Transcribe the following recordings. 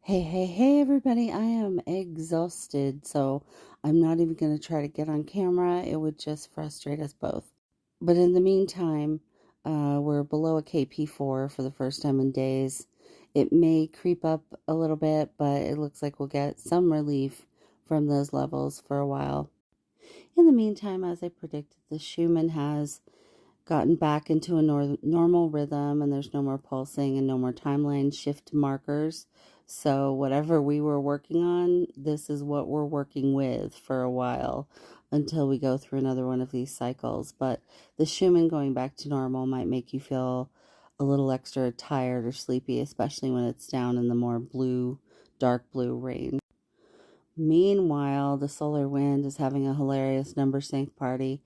Hey, everybody. I am exhausted, so I'm not even going to try to get on camera. It would just frustrate us both. But in the meantime, we're below a KP4 for the first time in days. It may creep up a little bit, but it looks like we'll get some relief from those levels for a while. In the meantime, as I predicted, the Schumann has gotten back into a normal rhythm, and there's no more pulsing and no more timeline shift markers. So whatever we were working on, this is what we're working with for a while until we go through another one of these cycles. But the Schumann going back to normal might make you feel a little extra tired or sleepy, especially when it's down in the more blue, dark blue range. Meanwhile, the solar wind is having a hilarious number sync party,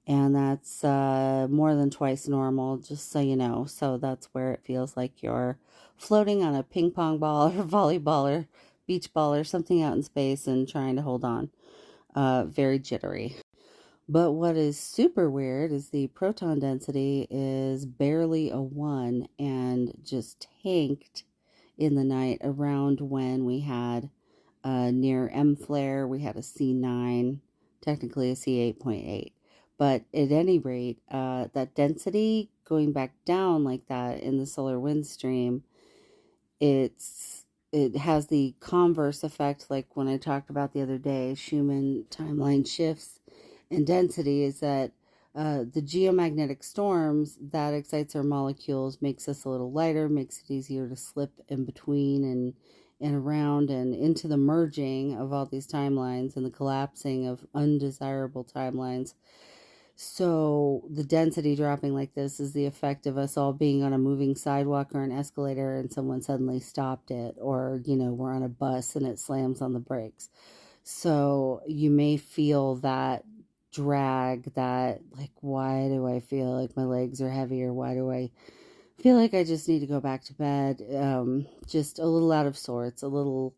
and that's more than twice normal, just so you know. So that's where it feels like you're floating on a ping pong ball or volleyball or beach ball or something out in space and trying to hold on. Very jittery. But what is super weird is the proton density is barely a 1 and just tanked in the night around when we had near M flare. We had a C9, technically a C8.8. But at any rate, that density going back down like that in the solar wind stream, it has the converse effect, like when I talked about the other day, Schumann timeline shifts and density, is that the geomagnetic storms that excites our molecules makes us a little lighter, makes it easier to slip in between and around and into the merging of all these timelines and the collapsing of undesirable timelines. So the density dropping like this is the effect of us all being on a moving sidewalk or an escalator and someone suddenly stopped it, or, we're on a bus and it slams on the brakes. So you may feel that drag, that like, why do I feel like my legs are heavier? Why do I feel like I just need to go back to bed? Just a little out of sorts, a little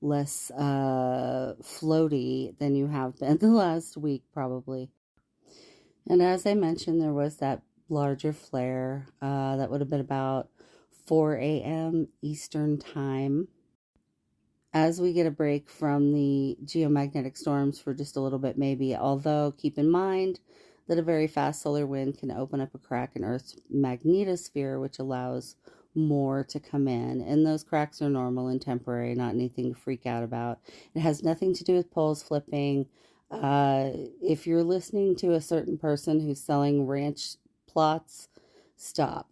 less floaty than you have been the last week, probably. And as I mentioned, there was that larger flare that would have been about 4 a.m. Eastern Time. As we get a break from the geomagnetic storms for just a little bit, maybe, although keep in mind that a very fast solar wind can open up a crack in Earth's magnetosphere, which allows more to come in. And those cracks are normal and temporary, not anything to freak out about. It has nothing to do with poles flipping. If you're listening to a certain person who's selling ranch plots, stop.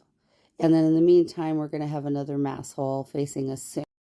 And then in the meantime, we're going to have another mass hole facing us soon.